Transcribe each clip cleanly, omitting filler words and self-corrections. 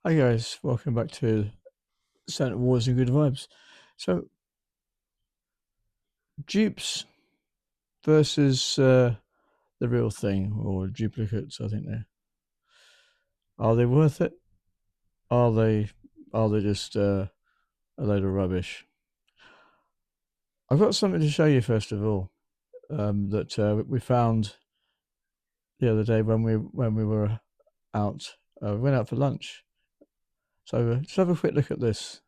Hi guys, welcome back to Santa Wars and Good Vibes. So, dupes versus the real thing, or duplicates, I think are they worth it? Are they just a load of rubbish? I've got something to show you first of all that we found the other day when we were out. We went out for lunch. So just have a quick look at this.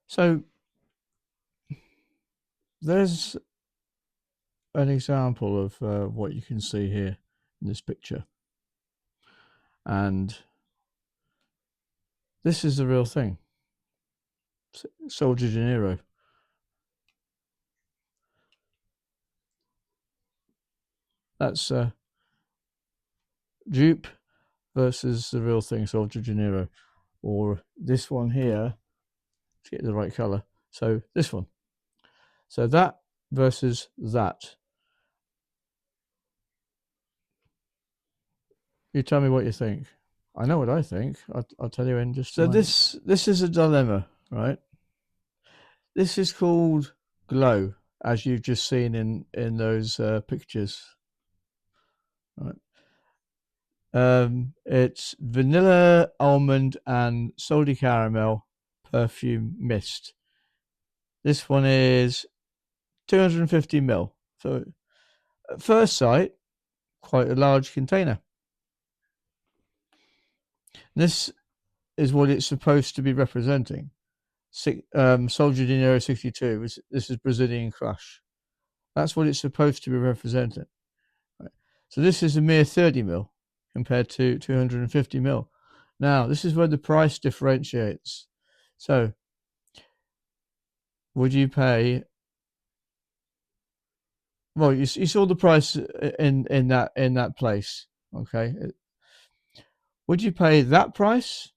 So there's an example of what you can see here in this picture, and this is the real thing. Soldier Janeiro. That's dupe versus the real thing, Soldier Janeiro. Or this one here, to get the right colour. So this one. So that versus that. You tell me what you think. I know what I think. I'll tell you in just. So this is a dilemma, right? This is called glow, as you've just seen in those pictures, right? It's vanilla, almond, and salty caramel perfume mist. This one is 250 ml. So at first sight, quite a large container. This is what it's supposed to be representing. Soldier Dinero 62. This is Brazilian Crush. That's what it's supposed to be representing. Right. So this is a mere 30 ml compared to 250 ml. Now, this is where the price differentiates. So, would you pay? Well, you saw the price in that place. Okay, would you pay that price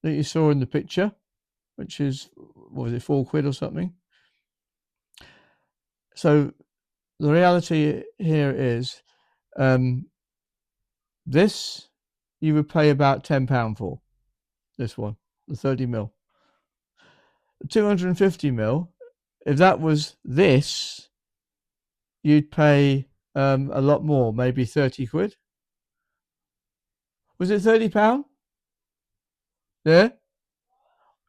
that you saw in the picture, which is, what was it, £4 or something? So the reality here is, this you would pay about £10 for. This one, the 30 ml. 250 ml, if that was this, you'd pay a lot more, maybe £30. Was it £30? Yeah.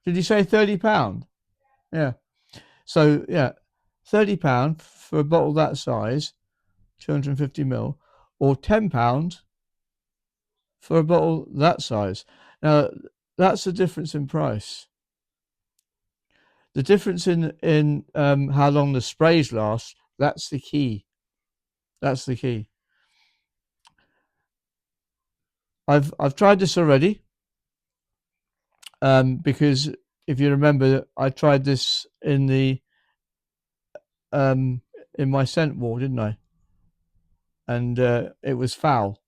Did you say £30? Yeah. So yeah, £30 for a bottle that size, 250 ml, or £10 for a bottle that size. Now that's the difference in price. The difference in how long the sprays last. That's the key. That's the key. I've tried this already. Because if you remember, I tried this in my scent wall, didn't I? And it was foul.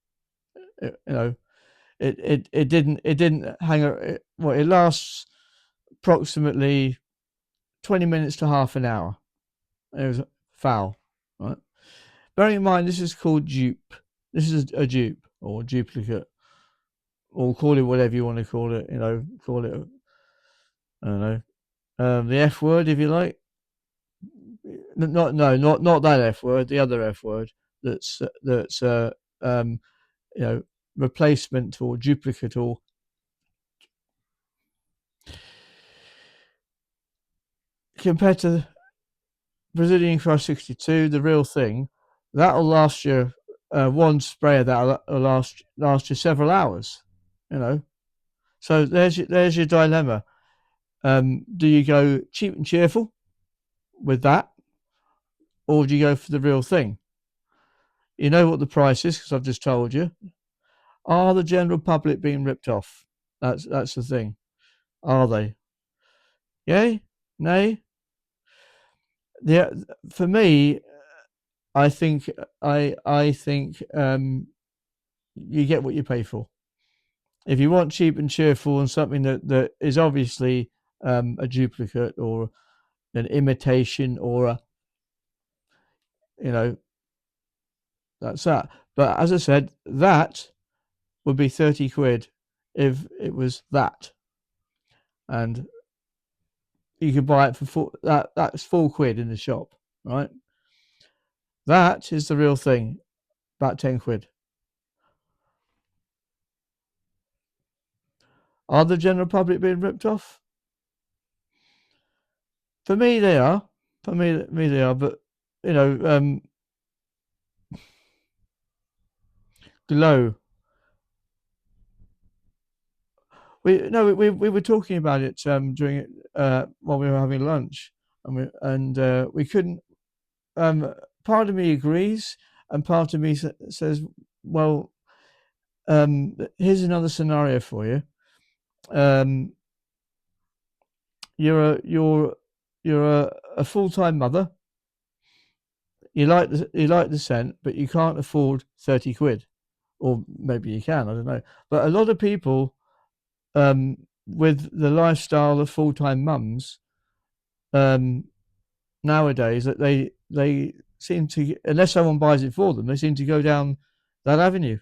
It didn't hang. It lasts approximately 20 minutes to half an hour. It was foul, right? Bearing in mind, this is called dupe. This is a dupe or duplicate, or call it whatever you want to call it. Call it, I don't know, the F word if you like. Not that F word. The other F word. That's replacement or duplicate or compared to Brazilian Crush 62, the real thing, that'll last you one sprayer that'll last you several hours. So there's your dilemma. Do you go cheap and cheerful with that, or do you go for the real thing? You know what the price is because I've just told you. Are the general public being ripped off? That's the thing. Are they? Yay? Nay? Yeah. For me, I think you get what you pay for. If you want cheap and cheerful and something that is obviously a duplicate or an imitation or a, That's that. But as I said, that would be 30 quid if it was that. And you could buy it for that's £4 in the shop, right? That is the real thing, about 10 quid. Are the general public being ripped off? For me, they are. For me they are. But you know, Glow. We were talking about it during while we were having lunch, and we couldn't. Part of me agrees, and part of me says, "Well, here's another scenario for you. Um, you're a full time mother. You like the scent, but you can't afford 30 quid, or maybe you can. I don't know. But a lot of people, with the lifestyle of full time mums, um, nowadays, that they seem to, unless someone buys it for them, they seem to go down that avenue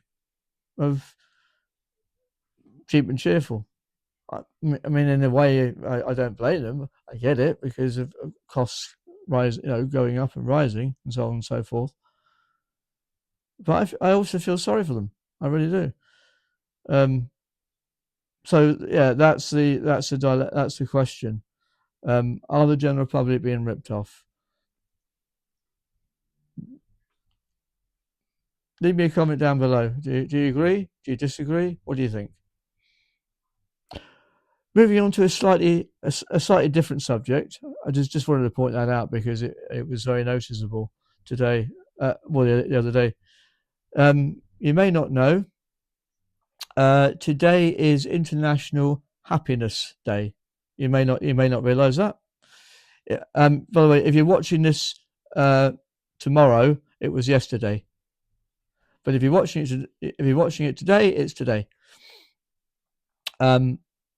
of cheap and cheerful. I mean, in a way, I don't blame them. I get it because of costs going up and rising, and so on and so forth. But I also feel sorry for them. I really do. Um, so yeah, that's the question. Are the general public being ripped off? Leave me a comment down below. Do you agree? Do you disagree? What do you think? Moving on to a slightly different subject. I just wanted to point that out because it was very noticeable today. The other day. You may not know. Today is International Happiness Day. You may not realise that. By the way, if you're watching this tomorrow, it was yesterday. But if you're watching it today, it's today.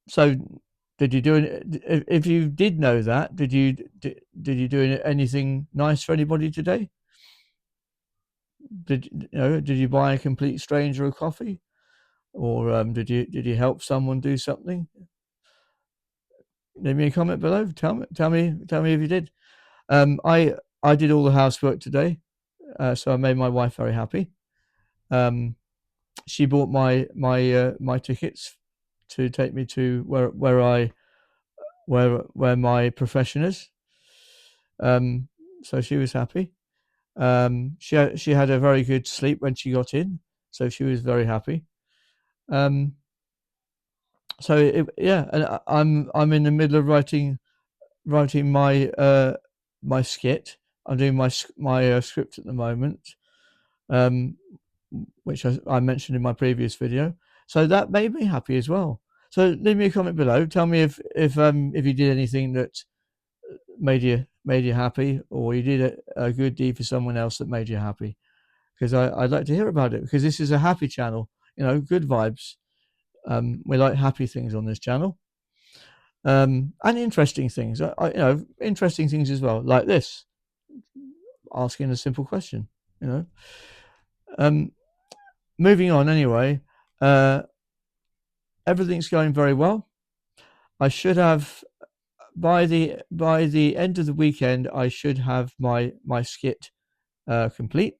So did you do it? If you did know that, did you do anything nice for anybody today? Did you buy a complete stranger a coffee, or did you help someone do something? Leave me a comment below. Tell me if you did. I did all the housework today, so I made my wife very happy. She bought my tickets to take me to where my profession is. So she was happy. She had a very good sleep when she got in, so she was very happy. Yeah, and I'm in the middle of writing my skit. I'm doing my script at the moment, which I mentioned in my previous video. So that made me happy as well. So leave me a comment below. Tell me if you did anything that made you happy, or you did a good deed for someone else that made you happy. Because I'd like to hear about it, because this is a happy channel. Good vibes. We like happy things on this channel. And interesting things. Interesting things as well, like this, asking a simple question. Moving on anyway. Everything's going very well. I should have by the end of the weekend. I should have my skit complete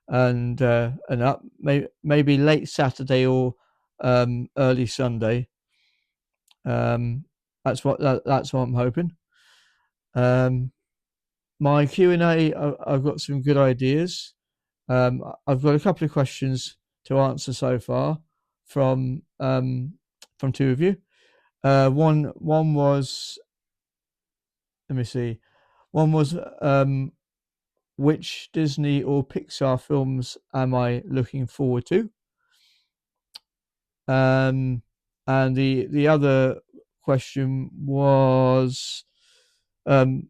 and up. Maybe late Saturday or early Sunday. That's what I'm hoping. My Q&A, I've got some good ideas. I've got a couple of questions to answer so far from two of you. One was, let me see. One was, which Disney or Pixar films am I looking forward to? And the other question was, I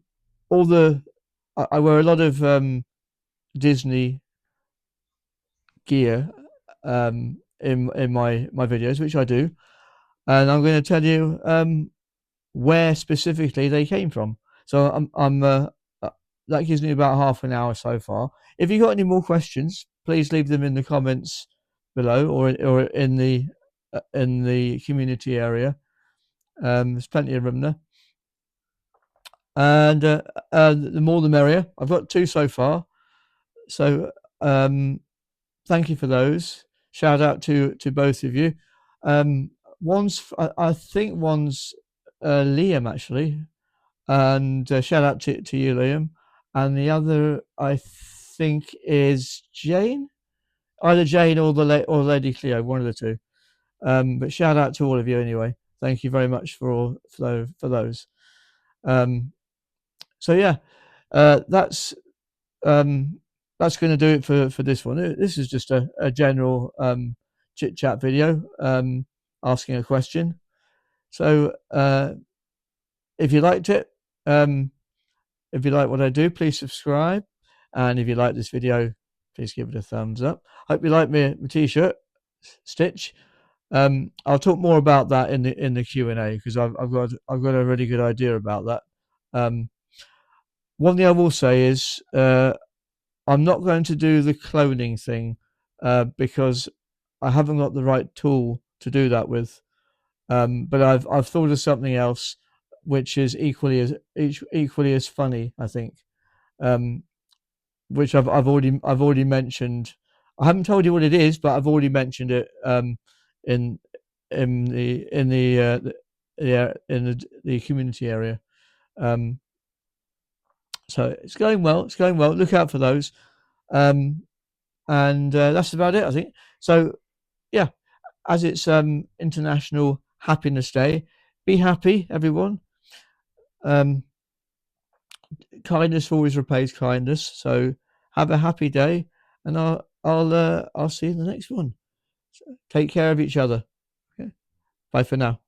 wear a lot of Disney gear in my videos, which I do, and I'm going to tell you where specifically they came from. So that gives me about half an hour so far. If you got any more questions, please leave them in the comments below, or in the community area. There's plenty of room there, and the more the merrier. I've got 2 so far, so thank you for those. Shout out to both of you. One's I think one's Liam, actually, and shout out to you, Liam. And the other, I think, is Jane, either Jane or or Lady Cleo, one of the two. But shout out to all of you anyway. Thank you very much for those. Um, so yeah, that's going to do it for this one. This is just a general chit chat video, asking a question. So if you liked it, if you like what I do, please subscribe. And if you like this video, please give it a thumbs up. Hope you like my t-shirt stitch. I'll talk more about that in the Q&A, because I've got a really good idea about that. One thing I will say is I'm not going to do the cloning thing because I haven't got the right tool to do that with. But I've thought of something else which is equally as funny, I think. Which I've already mentioned. I haven't told you what it is, but I've already mentioned it in the community area. So it's going well. It's going well. Look out for those. And that's about it, I think. So yeah, as it's International Happiness Day, be happy, everyone. Kindness always repays kindness. So have a happy day, and I'll see you in the next one. Take care of each other. Okay. Bye for now.